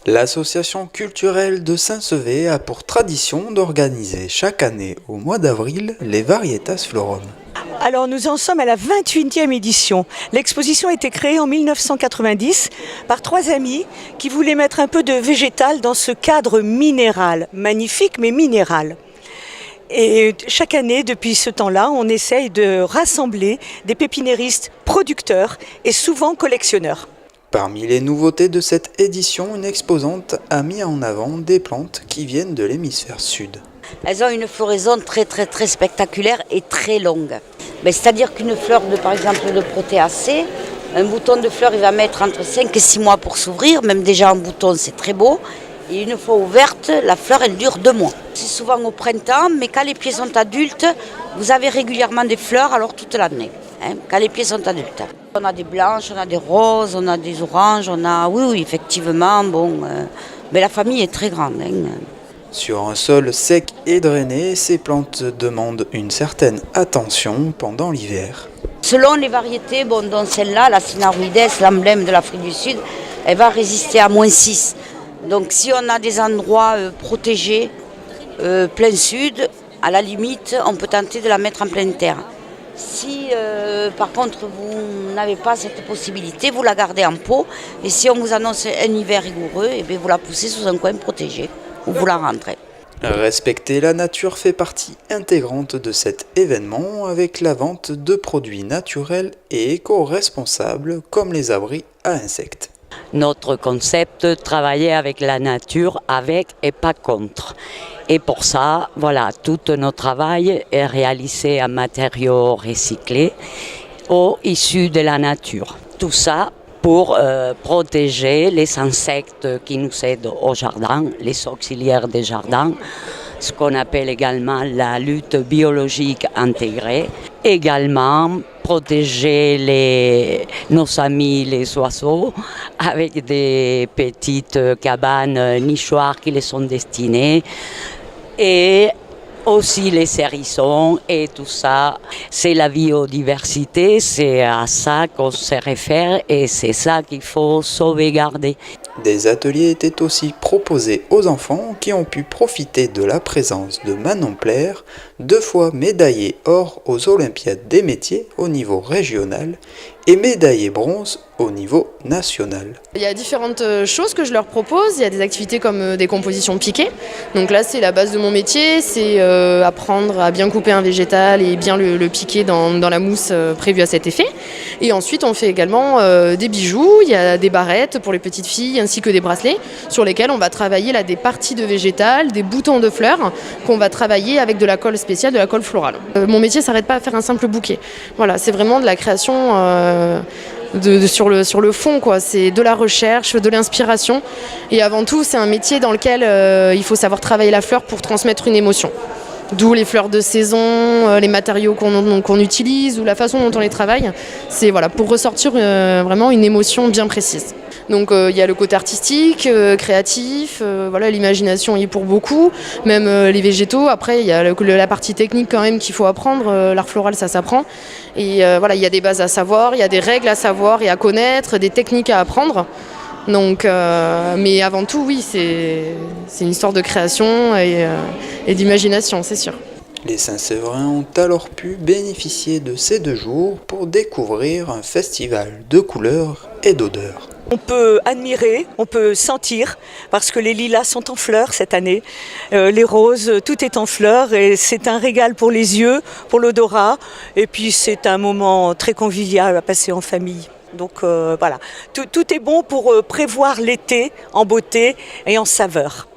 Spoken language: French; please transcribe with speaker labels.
Speaker 1: L'association culturelle de Saint-Sevé a pour tradition d'organiser chaque année au mois d'avril les Varietas Florum.
Speaker 2: Alors nous en sommes à la 28e édition. L'exposition a été créée en 1990 par 3 amis qui voulaient mettre un peu de végétal dans ce cadre minéral, magnifique mais minéral. Et chaque année, depuis ce temps-là, on essaye de rassembler des pépiniéristes producteurs et souvent collectionneurs.
Speaker 1: Parmi les nouveautés de cette édition, une exposante a mis en avant des plantes qui viennent de l'hémisphère sud.
Speaker 3: Elles ont une floraison très spectaculaire et très longue. C'est-à-dire qu'une fleur, par exemple de protéacée, un bouton de fleur il va mettre entre 5 et 6 mois pour s'ouvrir, même déjà en bouton c'est très beau. Et une fois ouverte, la fleur elle dure 2 mois. C'est souvent au printemps, mais quand les pieds sont adultes, vous avez régulièrement des fleurs alors toute l'année. Quand les pieds sont adultes. On a des blanches, on a des roses, on a des oranges, on a... Oui, effectivement, mais la famille est très grande.
Speaker 1: Sur un sol sec et drainé, ces plantes demandent une certaine attention pendant l'hiver.
Speaker 3: Selon les variétés, dont celle-là, la Cynaroides, l'emblème de l'Afrique du Sud, elle va résister à -6. Donc si on a des endroits protégés, plein sud, à la limite, on peut tenter de la mettre en pleine terre. Si par contre vous n'avez pas cette possibilité, vous la gardez en pot et si on vous annonce un hiver rigoureux, vous la poussez sous un coin protégé ou vous la rentrez.
Speaker 1: Respecter la nature fait partie intégrante de cet événement avec la vente de produits naturels et éco-responsables comme les abris à insectes.
Speaker 4: Notre concept, travailler avec la nature, avec et pas contre. Et pour ça, tout notre travail est réalisé en matériaux recyclés ou issus de la nature. Tout ça pour protéger les insectes qui nous aident au jardin, les auxiliaires des jardins, ce qu'on appelle également la lutte biologique intégrée. Également, protéger nos amis les oiseaux avec des petites cabanes nichoirs qui les sont destinées et aussi les hérissons et tout ça. C'est la biodiversité, c'est à ça qu'on se réfère et c'est ça qu'il faut sauvegarder.
Speaker 1: Des ateliers étaient aussi proposés aux enfants qui ont pu profiter de la présence de Manon Plaire, 2 fois médaillée or aux Olympiades des métiers au niveau régional et médaillée bronze au niveau national.
Speaker 5: Il y a différentes choses que je leur propose. Il y a des activités comme des compositions piquées. Donc là, c'est la base de mon métier, c'est apprendre à bien couper un végétal et bien le piquer dans la mousse prévue à cet effet. Et ensuite, on fait également des bijoux. Il y a des barrettes pour les petites filles ainsi que des bracelets sur lesquels on va travailler des parties de végétal, des boutons de fleurs qu'on va travailler avec de la colle spéciale, de la colle florale. Mon métier ne s'arrête pas à faire un simple bouquet. Voilà, c'est vraiment de la création sur le fond, quoi. C'est de la recherche, de l'inspiration. Et avant tout, c'est un métier dans lequel il faut savoir travailler la fleur pour transmettre une émotion. D'où les fleurs de saison, les matériaux qu'on utilise ou la façon dont on les travaille. C'est pour ressortir vraiment une émotion bien précise. Donc il y a le côté artistique, créatif, l'imagination y est pour beaucoup, même les végétaux. Après il y a la partie technique quand même qu'il faut apprendre, l'art floral ça s'apprend. Et il y a des bases à savoir, il y a des règles à savoir et à connaître, des techniques à apprendre. Donc, mais avant tout oui, c'est une histoire de création et d'imagination, c'est sûr.
Speaker 1: Les Saint-Sévérins ont alors pu bénéficier de ces 2 jours pour découvrir un festival de couleurs et d'odeurs.
Speaker 2: On peut admirer, on peut sentir, parce que les lilas sont en fleurs cette année, les roses, tout est en fleurs et c'est un régal pour les yeux, pour l'odorat, et puis c'est un moment très convivial à passer en famille. Donc tout est bon pour prévoir l'été en beauté et en saveur.